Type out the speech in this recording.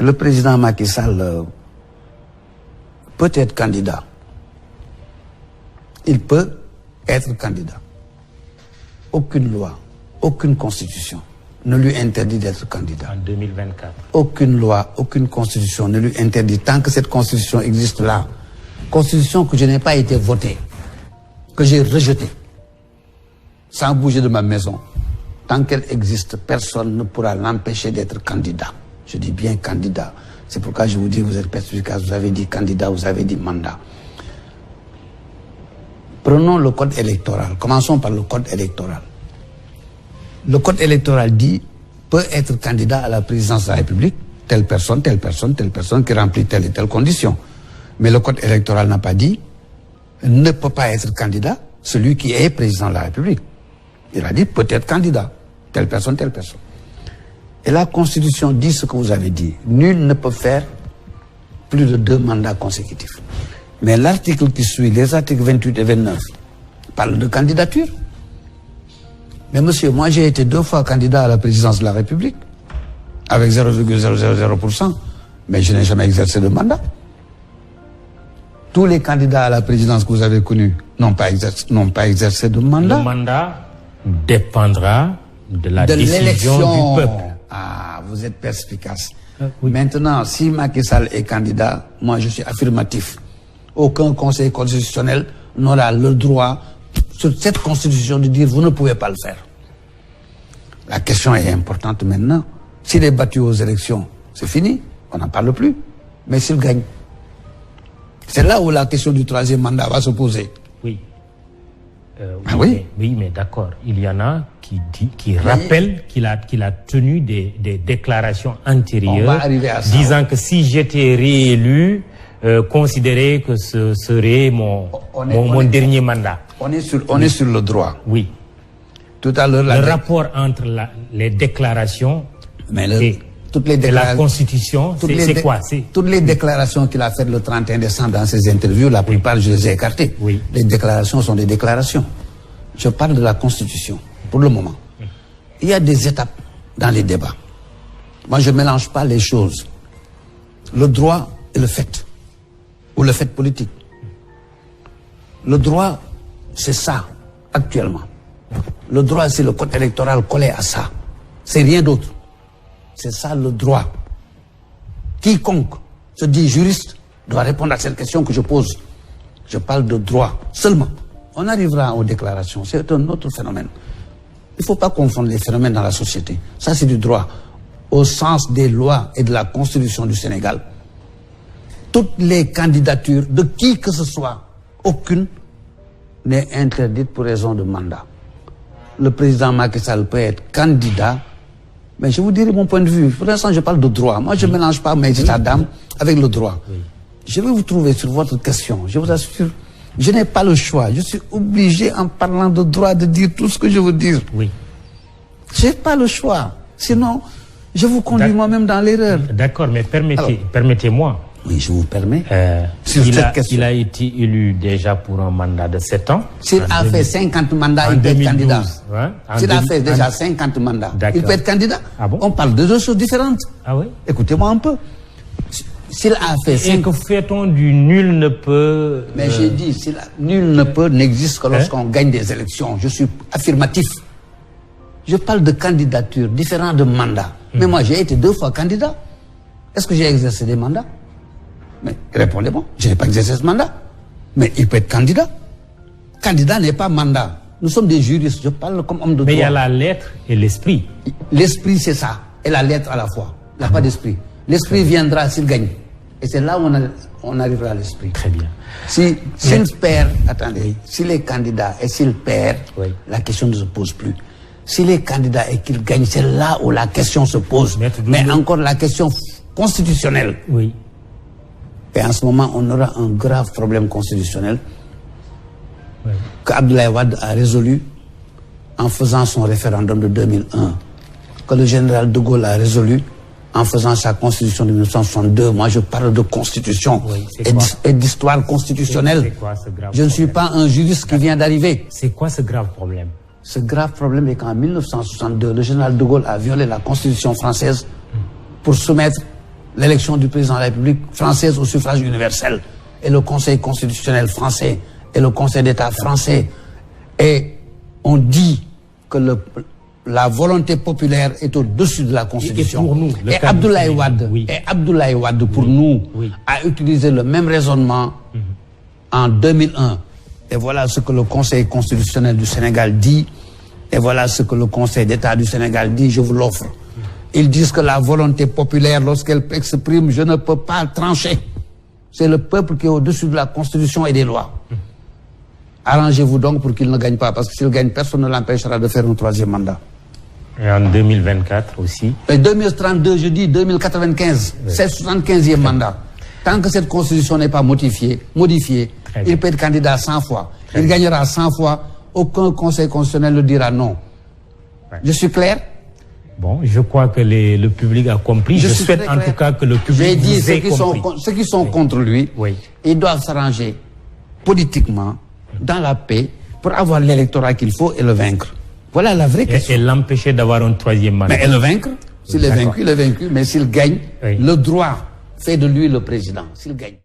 que le président Macky Sall peut être candidat. Il peut être candidat. Aucune loi, aucune constitution ne lui interdit d'être candidat. En 2024. Aucune loi, aucune constitution ne lui interdit, tant que cette constitution existe là. Constitution que je n'ai pas été votée, que j'ai rejetée, sans bouger de ma maison. Tant qu'elle existe, personne ne pourra l'empêcher d'être candidat. Je dis bien candidat. C'est pourquoi je vous dis, vous êtes perspicace, vous avez dit candidat, vous avez dit mandat. Prenons le code électoral. Commençons par le code électoral. Le code électoral dit, peut être candidat à la présidence de la République, telle personne qui remplit telle et telle condition. Mais le code électoral n'a pas dit, ne peut pas être candidat celui qui est président de la République. Il a dit, peut être candidat, telle personne. Et la Constitution dit ce que vous avez dit. Nul ne peut faire plus de 2 mandats consécutifs. Mais l'article qui suit, les articles 28 et 29, parlent de candidature. Mais monsieur, moi j'ai été 2 fois candidat à la présidence de la République, avec 0,000%, mais je n'ai jamais exercé de mandat. Tous les candidats à la présidence que vous avez connus n'ont pas exercé de mandat. Le mandat dépendra de la décision du peuple. Ah, vous êtes perspicace. Oui. Maintenant, si Macky Sall est candidat, moi je suis affirmatif. Aucun conseil constitutionnel n'aura le droit, sur cette constitution, de dire vous ne pouvez pas le faire. La question est importante maintenant. S'il est battu aux élections, c'est fini, on n'en parle plus. Mais s'il gagne, c'est là où la question du 3e mandat va se poser. Oui. Oui, mais d'accord. Il y en a qui rappellent qu'il a tenu des déclarations antérieures disant que si j'étais réélu, considérer que ce serait mon dernier mandat. On est sur le droit. Oui. Tout à l'heure, le rapport entre les déclarations et la Constitution, c'est quoi? Toutes les déclarations qu'il a faites le 31 décembre dans ses interviews, la plupart, je les ai écartées. Oui. Les déclarations sont des déclarations. Je parle de la Constitution, pour le moment. Il y a des étapes dans les débats. Moi, je ne mélange pas les choses. Le droit et le fait, ou le fait politique. Le droit, c'est ça, actuellement. Le droit, c'est le code électoral collé à ça. C'est rien d'autre. C'est ça le droit. Quiconque se dit juriste doit répondre à cette question que je pose. Je parle de droit seulement. On arrivera aux déclarations. C'est un autre phénomène. Il ne faut pas confondre les phénomènes dans la société. Ça, c'est du droit. Au sens des lois et de la Constitution du Sénégal, toutes les candidatures de qui que ce soit, aucune n'est interdite pour raison de mandat. Le président Macky Sall peut être candidat, mais je vous dirai mon point de vue. Pour l'instant, je parle de droit. Moi, je ne mélange pas mes états d'âme avec le droit. Oui. Je vais vous trouver sur votre question. Je vous assure, je n'ai pas le choix. Je suis obligé, en parlant de droit, de dire tout ce que je veux dire. Oui. Je n'ai pas le choix. Sinon, je vous conduis moi-même dans l'erreur. D'accord, mais permettez-moi. Oui, je vous permets. Il a été élu déjà pour un mandat de 7 ans. S'il a fait 50 mandats, il peut être candidat. S'il a fait déjà 50 mandats, il peut être candidat. Ah bon? On parle de 2 choses différentes. Ah oui? Écoutez-moi un peu. S'il a fait 50... Et que fait-on du nul ne peut... Mais j'ai dit, nul ne peut n'existe que lorsqu'on gagne des élections. Je suis affirmatif. Je parle de candidature, différent de mandat. Mais moi, j'ai été 2 fois candidat. Est-ce que j'ai exercé des mandats? Mais répondez-moi, je n'ai pas exercé ce mandat. Mais il peut être candidat. Candidat n'est pas mandat. Nous sommes des juristes, je parle comme homme de droit. Mais il y a la lettre et l'esprit. L'esprit, c'est ça. Et la lettre à la fois. Il n'y a pas d'esprit. L'esprit viendra s'il gagne. Et c'est là où on arrivera à l'esprit. Très bien. S'il perd, attendez, s'il est candidat et s'il perd, la question ne se pose plus. S'il est candidat et qu'il gagne, c'est là où la question se pose. Mais encore la question constitutionnelle. Oui. Et en ce moment, on aura un grave problème constitutionnel que Abdoulaye Wade a résolu en faisant son référendum de 2001, que le général de Gaulle a résolu en faisant sa constitution de 1962. Moi, je parle de constitution et d'histoire constitutionnelle. Je ne suis pas un juriste qui vient d'arriver. C'est quoi ce grave problème? Ce grave problème est qu'en 1962, le général de Gaulle a violé la constitution française pour soumettre l'élection du président de la République française au suffrage universel, et le Conseil constitutionnel français, et le Conseil d'État français, et on dit que la volonté populaire est au-dessus de la Constitution. Et pour nous, Abdoulaye Wade, pour nous, a utilisé le même raisonnement en 2001. Et voilà ce que le Conseil constitutionnel du Sénégal dit, et voilà ce que le Conseil d'État du Sénégal dit, je vous l'offre. Ils disent que la volonté populaire, lorsqu'elle s'exprime, je ne peux pas trancher. C'est le peuple qui est au-dessus de la Constitution et des lois. Arrangez-vous donc pour qu'il ne gagne pas, parce que s'il gagne, personne ne l'empêchera de faire un troisième mandat. Et en 2024 aussi. Et 2032, je dis 2095, c'est le 75e mandat. Tant que cette Constitution n'est pas modifiée, il peut être candidat 100 fois. Il gagnera 100 fois. Aucun Conseil constitutionnel ne dira non. Je suis clair? Bon, je crois que le public a compris. Je souhaite en tout cas que le public vous ait compris. Ceux qui sont contre lui, ils doivent s'arranger politiquement, dans la paix, pour avoir l'électorat qu'il faut et le vaincre. Voilà la vraie question. Et l'empêcher d'avoir un troisième mandat. Mais et le vaincre. S'il est vaincu, il est vaincu. Mais s'il gagne, le droit fait de lui le président. S'il gagne.